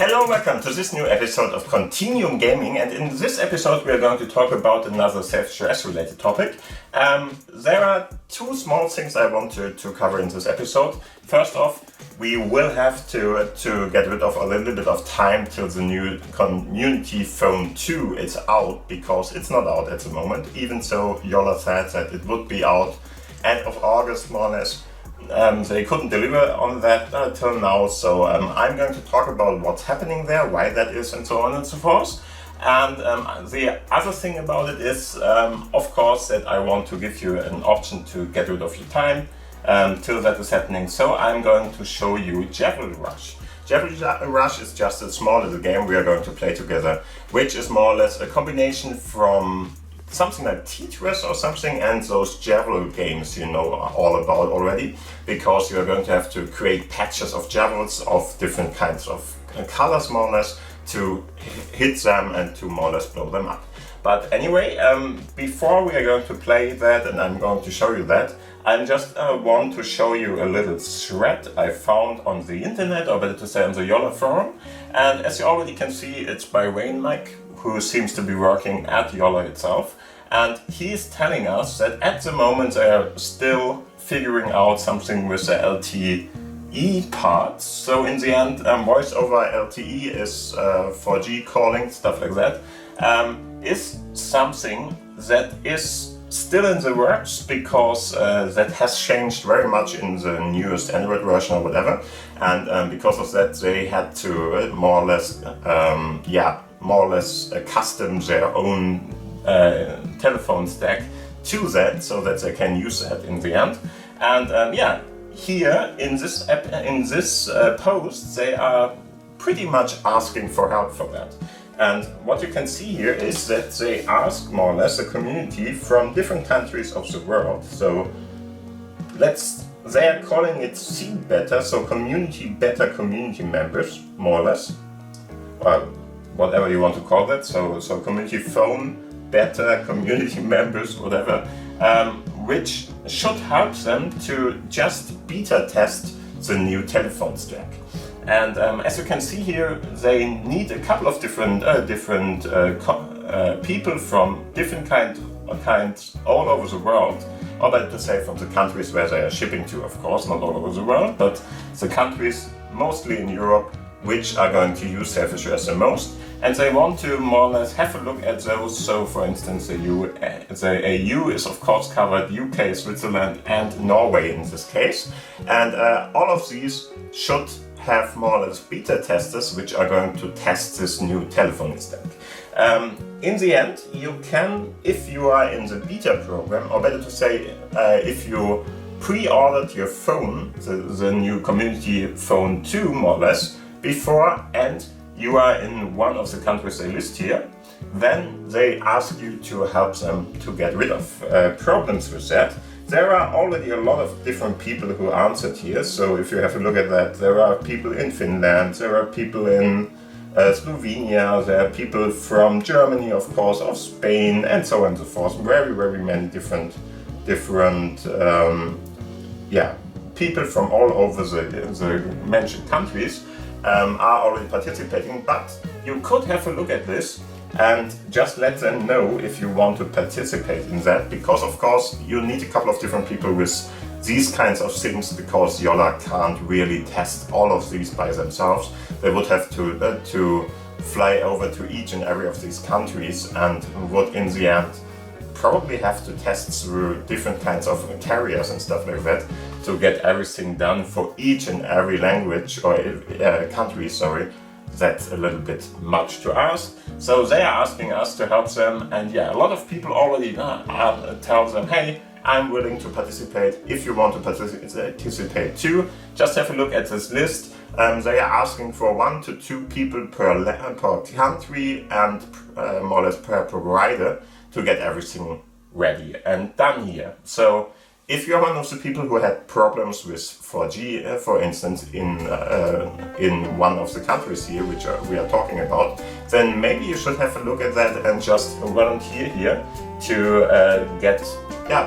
Hello, welcome to this new episode of Continuum Gaming, and in this episode we are going to talk about another Sailfish OS related topic. There are two small things I want to cover in this episode. First off, we will have to get rid of a little bit of time till the new Community Phone 2 is out, because it's not out at the moment, even so Yola said that it would be out end of August more or less. They couldn't deliver on that till now, so I'm going to talk about what's happening there, why that is, and so on and so forth. And the other thing about it is, of course, that I want to give you an option to get rid of your time till that is happening. So I'm going to show you Javelin Rush. Javelin Rush is just a small little game we are going to play together, which is more or less a combination from something like Tetris or something and those javelin games you know all about already, because you're going to have to create patches of javelins of different kinds of colors more or less to hit them and to more or less blow them up. But anyway, before we are going to play that and I'm going to show you that, I just want to show you a little thread I found on the internet, or better to say on the Yola forum. And as you already can see, it's by Wayne Mike, who seems to be working at Yola itself. And he's telling us that at the moment they are still figuring out something with the LTE parts. So in the end, voice over LTE is 4G calling, stuff like that, is something that is still in the works, because that has changed very much in the newest Android version or whatever. And because of that, they had to more or less custom their own telephone stack to that, so that they can use that in the end. And here in this post, they are pretty much asking for help for that. And what you can see here is that they ask more or less a community from different countries of the world. So they are calling it Sept Beta, so community members, more or less. Well, whatever you want to call that. So community phone beta community members, whatever, which should help them to just beta test the new telephone stack. And as you can see here, they need a couple of different people from different kinds all over the world, or better to say from the countries where they are shipping to, of course, not all over the world, but the countries mostly in Europe which are going to use Sailfish OS the most. And they want to more or less have a look at those. So for instance, the EU is of course covered, UK, Switzerland and Norway in this case. And all of these should have more or less beta testers which are going to test this new telephone stack. In the end, you can, if you are in the beta program, or better to say, if you pre-ordered your phone, the new Community Phone 2 more or less, before, and you are in one of the countries they list here, then they ask you to help them to get rid of problems with that. There are already a lot of different people who answered here, so if you have a look at that, there are people in Finland, there are people in Slovenia, there are people from Germany, of course, of Spain, and so on and so forth. Very, very many different people from all over the mentioned countries are already participating, but you could have a look at this and just let them know if you want to participate in that, because of course you need a couple of different people with these kinds of things, because Yola can't really test all of these by themselves. They would have to fly over to each and every of these countries and would in the end probably have to test through different kinds of carriers and stuff like that to get everything done for each and every language or country, That's a little bit much to ask. So they are asking us to help them, and a lot of people already tell them, hey, I'm willing to participate. If you want to participate too, just have a look at this list. They are asking for 1 to 2 people per country and more or less per provider to get everything ready and done here. So if you're one of the people who had problems with 4G, for instance, in one of the countries here, which we are talking about, then maybe you should have a look at that and just volunteer here to get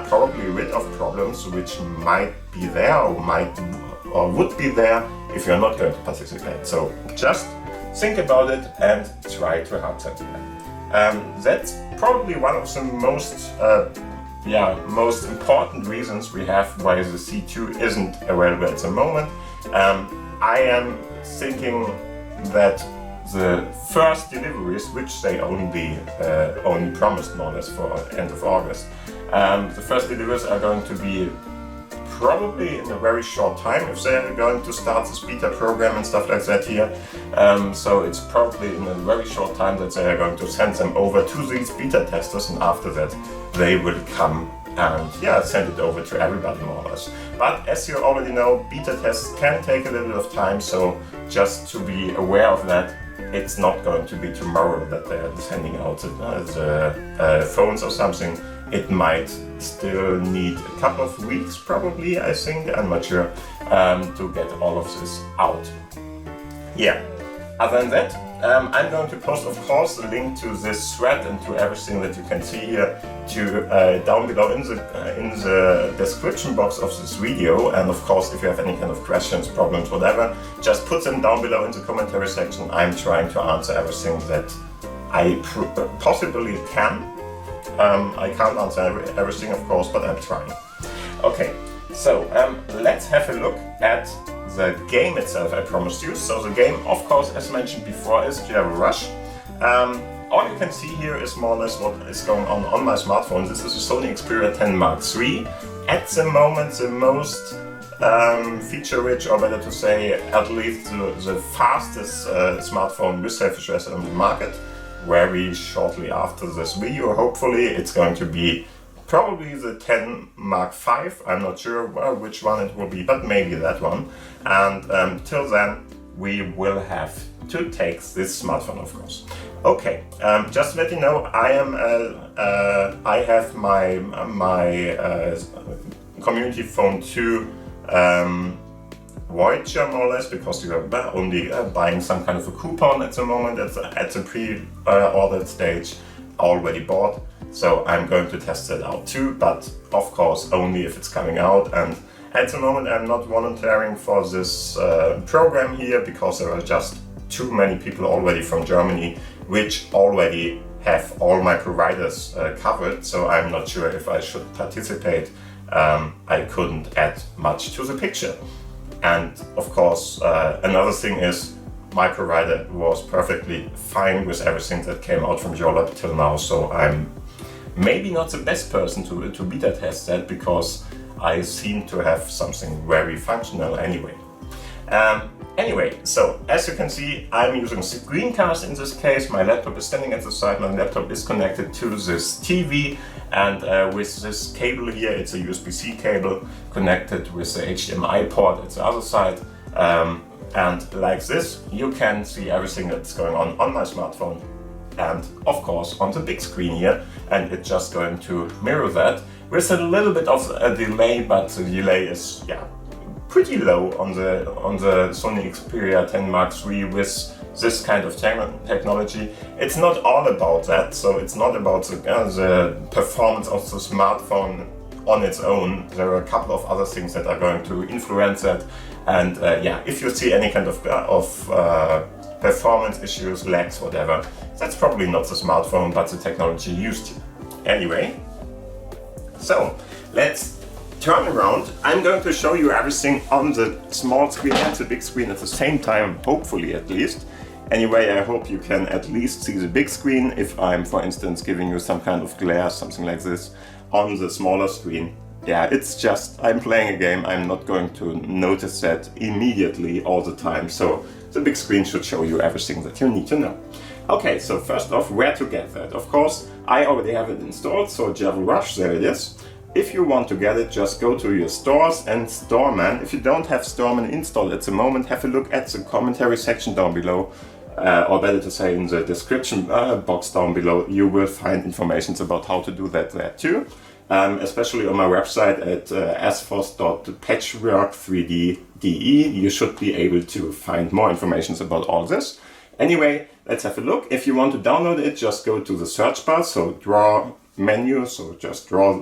probably rid of problems which might be there or would be there if you're not going to participate. So just think about it and try to hard set it. That's probably one of the most important reasons we have why the C2 isn't available at the moment. I am thinking that the first deliveries, which they only promised more or less for end of August, the first deliveries are going to be probably in a very short time if they are going to start this beta program and stuff like that here. So it's probably in a very short time that they are going to send them over to these beta testers, and after that they will come and send it over to everybody more or less. But as you already know, beta tests can take a little bit of time, so just to be aware of that, it's not going to be tomorrow that they are sending out the phones or something. It might still need a couple of weeks probably, I think, I'm not sure, to get all of this out. Yeah, other than that, I'm going to post, of course, a link to this thread and to everything that you can see here down below in the description box of this video. And of course, if you have any kind of questions, problems, whatever, just put them down below in the commentary section. I'm trying to answer everything that I possibly can. I can't answer everything, of course, but I'm trying. Okay, so let's have a look at the game itself I promised you. So the game, of course, as mentioned before, is Java Rush. All you can see here is more or less what is going on my smartphone. This is a Sony Xperia 10 Mark III. At the moment, the most feature-rich, or better to say, at least the fastest smartphone with Sailfish OS on the market. Very shortly after this video, hopefully, it's going to be probably the 10 Mark V. I'm not sure which one it will be, but maybe that one. And till then, we will have to take this smartphone, of course. Okay, just to let you know, I have my community phone 2 Voyager, more or less, because you are only buying some kind of a coupon at the moment at the pre-ordered stage, already bought. So I'm going to test it out too, but of course only if it's coming out. And at the moment I'm not volunteering for this program here because there are just too many people already from Germany which already have all my providers covered. So I'm not sure if I should participate. I couldn't add much to the picture. And of course, another thing is my provider was perfectly fine with everything that came out from your lab till now. So I'm maybe not the best person to beta test that, because I seem to have something very functional anyway. Anyway, so as you can see, I'm using screencast in this case. My laptop is standing at the side, my laptop is connected to this TV, and with this cable here, it's a USB-C cable connected with the HDMI port at the other side. And like this, you can see everything that's going on my smartphone, and of course on the big screen here, and it's just going to mirror that with a little bit of a delay, but the delay is pretty low on the Sony Xperia 10 Mark III with this kind of technology. It's not all about that, so it's not about the performance of the smartphone on its own. There are a couple of other things that are going to influence that, and if you see any kind of performance issues, lags, whatever, that's probably not the smartphone but the technology used here. Anyway, so let's turn around. I'm going to show you everything on the small screen and the big screen at the same time, hopefully at least. Anyway, I hope you can at least see the big screen if I'm, for instance, giving you some kind of glare, something like this, on the smaller screen. Yeah, it's just, I'm playing a game, I'm not going to notice that immediately all the time, so the big screen should show you everything that you need to know. Okay, so first off, where to get that? Of course, I already have it installed, so Java Rush, there it is. If you want to get it, just go to your stores and Storeman. If you don't have Storeman installed at the moment, have a look at the commentary section down below, or better to say in the description box down below. You will find information about how to do that there too. Especially on my website at asphos.patchwork3d.de, you should be able to find more information about all this. Anyway, let's have a look. If you want to download it, just go to the search bar, so draw menu, so just draw,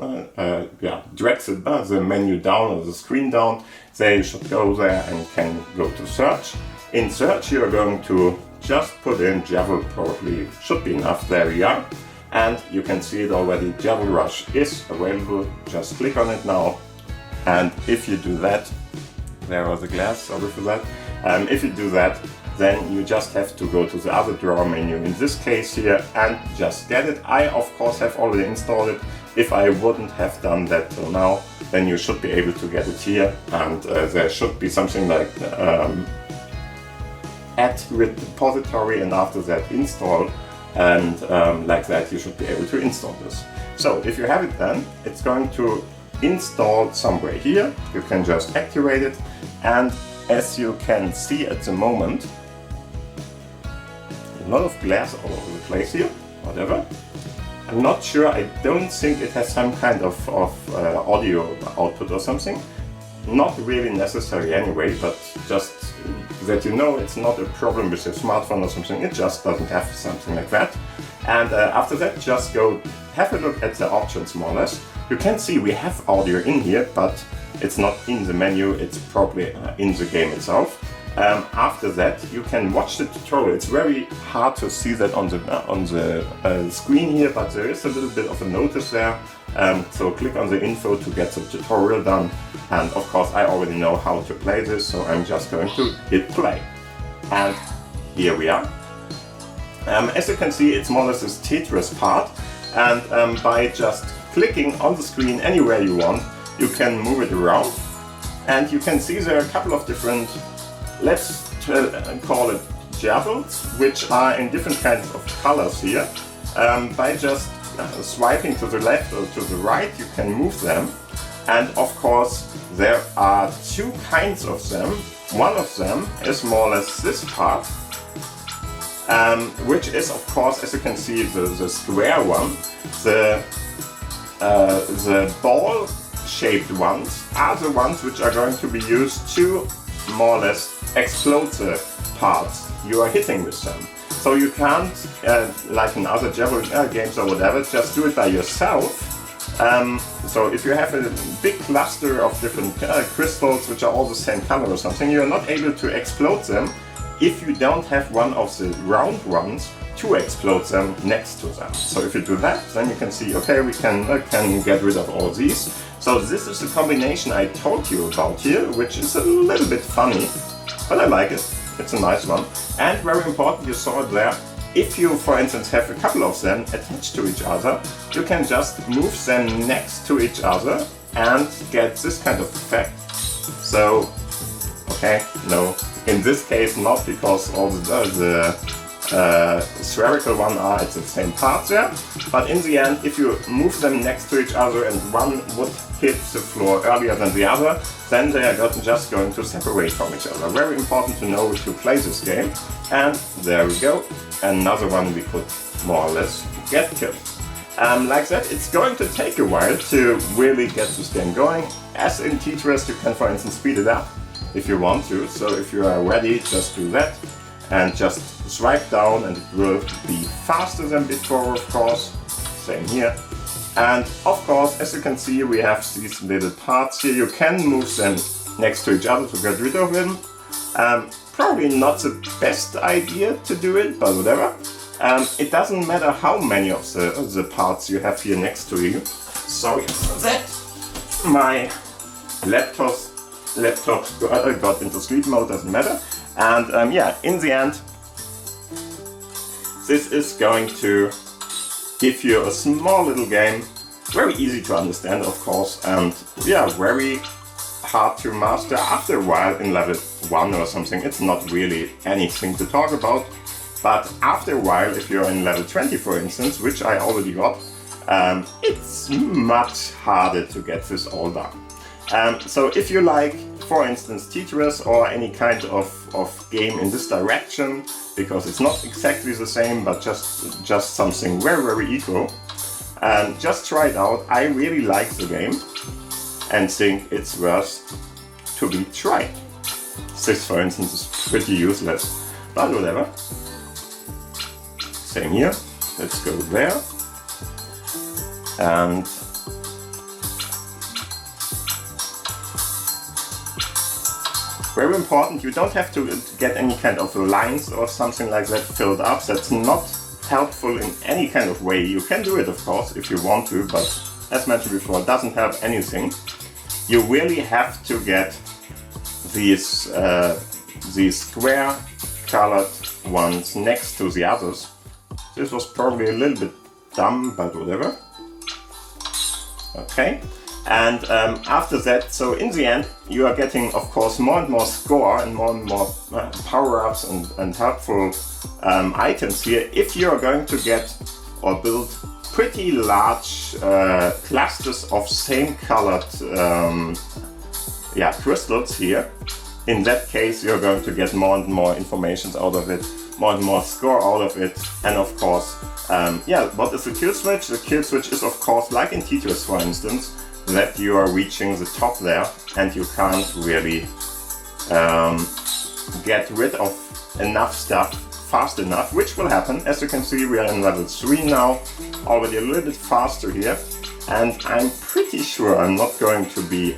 drag the menu down or the screen down. Then you should go there and can go to search. In search, you are going to just put in Jewel, probably should be enough. There we are. And you can see it already, Jewel Rush is available. Just click on it now. And if you do that, there was a glass, sorry for that. If you do that, then you just have to go to the other drawer menu, in this case here, and just get it. I of course have already installed it. If I wouldn't have done that till now, then you should be able to get it here, and there should be something like add repository, and after that install, and like that you should be able to install this. So if you have it, then it's going to install somewhere here. You can just activate it, and as you can see at the moment, a lot of glass all over the place here, whatever. I'm not sure, I don't think it has some kind of audio output or something. Not really necessary anyway, but just that you know it's not a problem with your smartphone or something, it just doesn't have something like that. And after that, just go have a look at the options more or less. You can see we have audio in here, but it's not in the menu, it's probably in the game itself. After that, you can watch the tutorial. It's very hard to see that on the screen here, but there is a little bit of a notice there. So click on the info to get the tutorial done. And of course, I already know how to play this, so I'm just going to hit play. And here we are. As you can see, it's more or less this Tetris part. And by just clicking on the screen anywhere you want, you can move it around. And you can see there are a couple of different, let's call it jewels, which are in different kinds of colors here. By just swiping to the left or to the right, you can move them. And of course, there are two kinds of them. One of them is more or less this part, which is of course, as you can see, the square one. The ball-shaped ones are the ones which are going to be used to more or less explode the parts you are hitting with them. So you can't, like in other Jewel games or whatever, just do it by yourself. So if you have a big cluster of different crystals which are all the same color or something, you're not able to explode them if you don't have one of the round ones to explode them next to them. So if you do that, then you can see, okay, we can get rid of all these. So this is the combination I told you about here, which is a little bit funny, but I like it. It's a nice one. And very important, you saw it there. If you, for instance, have a couple of them attached to each other, you can just move them next to each other and get this kind of effect. So, okay, no, in this case not, because all the spherical one are at the same part there, but in the end, if you move them next to each other and one would hit the floor earlier than the other, then they are just going to separate from each other. Very important to know to play this game. And there we go, another one we could more or less get killed. Like that, it's going to take a while to really get this game going. As in Tetris, you can, for instance, speed it up if you want to. So if you are ready, just do that and just swipe down, and it will be faster than before, of course. Same here. And of course, as you can see, we have these little parts here. You can move them next to each other to get rid of them. Probably not the best idea to do it, but whatever. It doesn't matter how many of the parts you have here next to you. Sorry for that. My laptop got into sleep mode, doesn't matter. And yeah, in the end, this is going to give you a small little game, very easy to understand, of course, and yeah, very hard to master after a while in level 1 or something. It's not really anything to talk about, but after a while, if you're in level 20, for instance, which I already got, it's much harder to get this all done. So if you like, for instance, Tetris or any kind of game in this direction, because it's not exactly the same, but just something very, very equal, just try it out. I really like the game and think it's worth to be tried. This, for instance, is pretty useless, but whatever. Same here. Let's go there. And Very important, you don't have to get any kind of lines or something like that filled up. That's not helpful in any kind of way. You can do it, of course, if you want to, but as mentioned before, it doesn't help anything. You really have to get these square colored ones next to the others. This was probably a little bit dumb, but whatever. Okay. And after that, so in the end, you are getting, of course, more and more score and more power-ups and helpful items here if you are going to get or build pretty large clusters of same colored crystals here. In that case, you're going to get more and more information out of it, more and more score out of it, and of course, what is the kill switch? The kill switch is, of course, like in Tetris, for instance, that you are reaching the top there and you can't really get rid of enough stuff fast enough, which will happen. As you can see, we are in level 3 now, already a little bit faster here, and I'm pretty sure I'm not going to be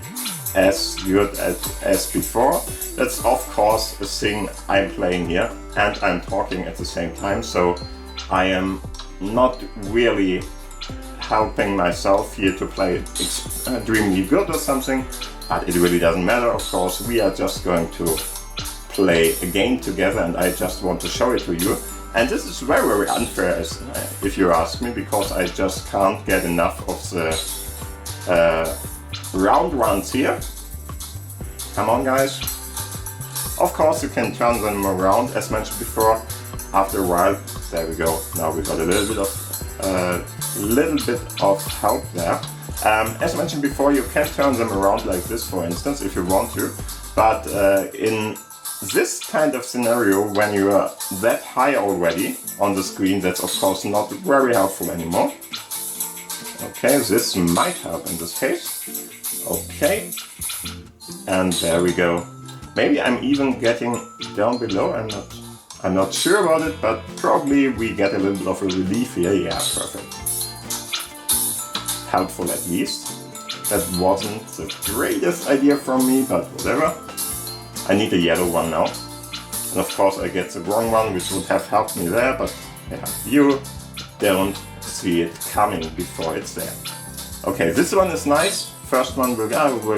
as good as before. That's of course a thing I'm playing here and I'm talking at the same time, so I am not really helping myself here to play extremely good or something, but it really doesn't matter. Of course, we are just going to play a game together and I just want to show it to you. And this is very, very unfair, if you ask me, because I just can't get enough of the round runs here. Come on, guys. Of course, you can turn them around, as mentioned before. After a while, there we go. Now we got a little bit of help there. As mentioned before, you can turn them around like this, for instance, if you want to. But in this kind of scenario, when you are that high already on the screen, that's of course not very helpful anymore. Okay, this might help in this case. Okay, and there we go. Maybe I'm even getting down below. I'm not sure about it, but probably we get a little bit of a relief here. Yeah, perfect. Helpful at least. That wasn't the greatest idea from me, but whatever. I need a yellow one now. And of course I get the wrong one, which would have helped me there, but yeah, you don't see it coming before it's there. Okay, this one is nice. First one will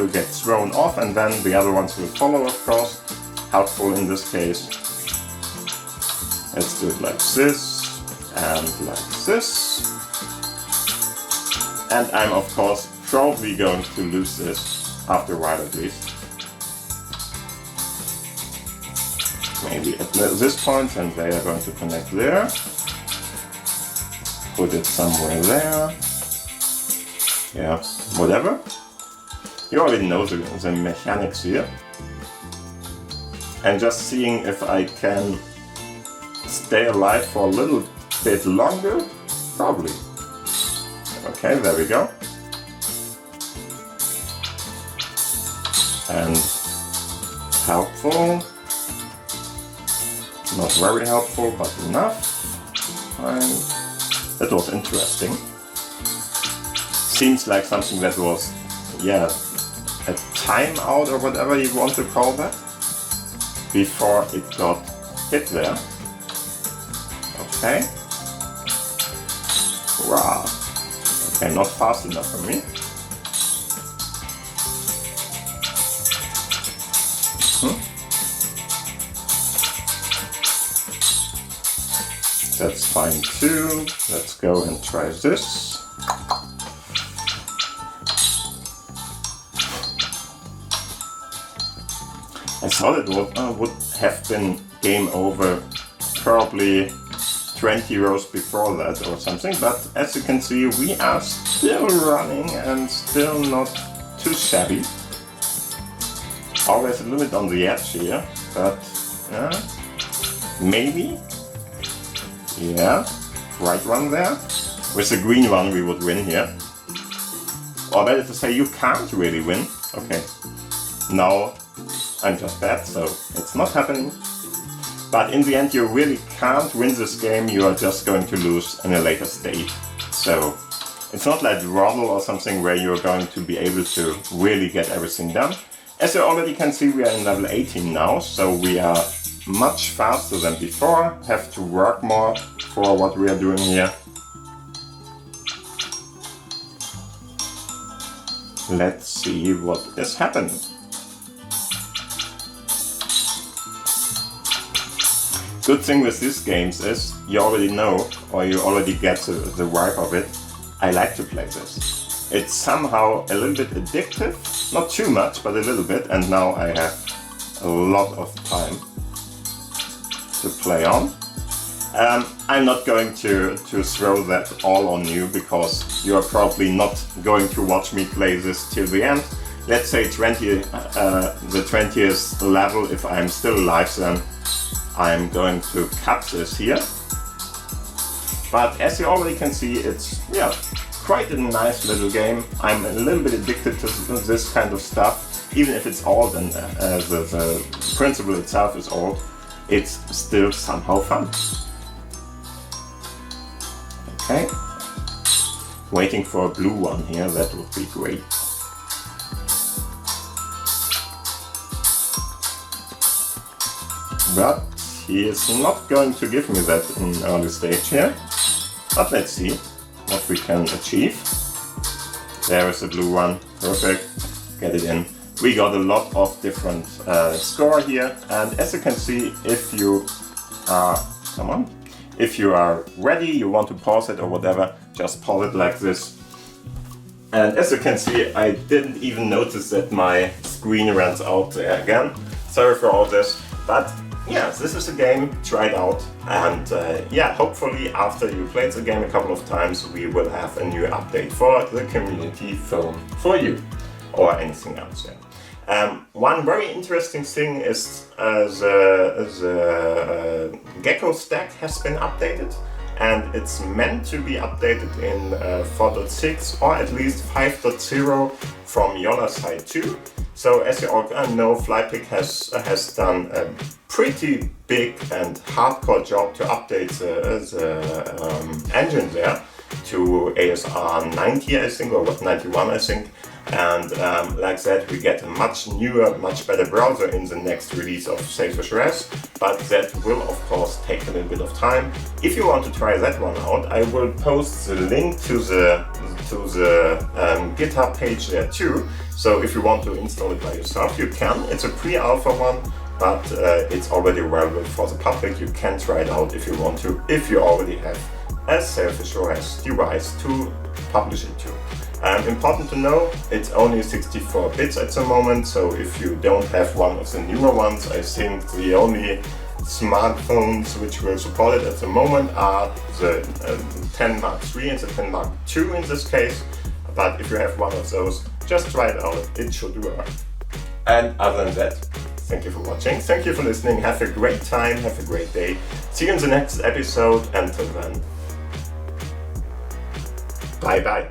get thrown off and then the other ones will follow, of course. Helpful in this case. Let's do it like this and like this. And I'm of course probably going to lose this after a while at least. Maybe at this point, and they are going to connect there. Put it somewhere there. Yeah, whatever. You already know the mechanics here. And just seeing if I can stay alive for a little bit longer, probably. Okay, there we go. And helpful. Not very helpful, but enough. And that was interesting. Seems like something that was, yeah, a timeout or whatever you want to call that, before it got hit there. Okay. Wow. Okay, not fast enough for me. That's fine too. Let's go and try this. I thought it would have been game over probably 20 rows before that or something, but as you can see, we are still running and still not too shabby. Always a little bit on the edge here, but maybe. Yeah, right one there. With the green one we would win here. Or better to say, you can't really win. Okay, now I'm just bad, so it's not happening. But in the end you really can't win this game, you are just going to lose in a later stage. So it's not like Roddle or something where you're going to be able to really get everything done. As you already can see, we are in level 18 now, so we are much faster than before, have to work more for what we are doing here. Let's see what is happening. Good thing with these games is you already know, or you already get the vibe of it. I like to play this. It's somehow a little bit addictive, not too much, but a little bit, and now I have a lot of time to play on. I'm not going to throw that all on you, because you are probably not going to watch me play this till the end. Let's say the 20th level, if I'm still alive, then I'm going to cut this here. But as you already can see, it's quite a nice little game. I'm a little bit addicted to this kind of stuff. Even if it's old and the principle itself is old, it's still somehow fun. Okay, waiting for a blue one here, that would be great. But he is not going to give me that in early stage here. But let's see what we can achieve. There is a blue one, perfect, get it in. We got a lot of different score here, and as you can see, if you are, if you are ready, you want to pause it or whatever, just pause it like this. And as you can see, I didn't even notice that my screen runs out there again. Sorry for all this, but yeah, this is a game, try it out, and hopefully after you played the game a couple of times, we will have a new update for the community phone for you, or anything else. One very interesting thing is the Gecko stack has been updated, and it's meant to be updated in 4.6 or at least 5.0 from Yola side too. So as you all know, Flypick has done a pretty big and hardcore job to update the engine there to ASR 90, I think, or 91, I think. And like that, we get a much newer, much better browser in the next release of Sailfish OS, but that will of course take a little bit of time. If you want to try that one out, I will post the link to the GitHub page there too. So if you want to install it by yourself, you can. It's a pre-alpha one, but it's already available for the public. You can try it out if you want to, if you already have a Sailfish OS device to publish it to. Important to know, it's only 64 bits at the moment, so if you don't have one of the newer ones, I think the only smartphones which will support it at the moment are the 10 Mark III and the 10 Mark II in this case, but if you have one of those, just try it out, it should work. And other than that, thank you for watching, thank you for listening, have a great time, have a great day, see you in the next episode, until then, bye bye.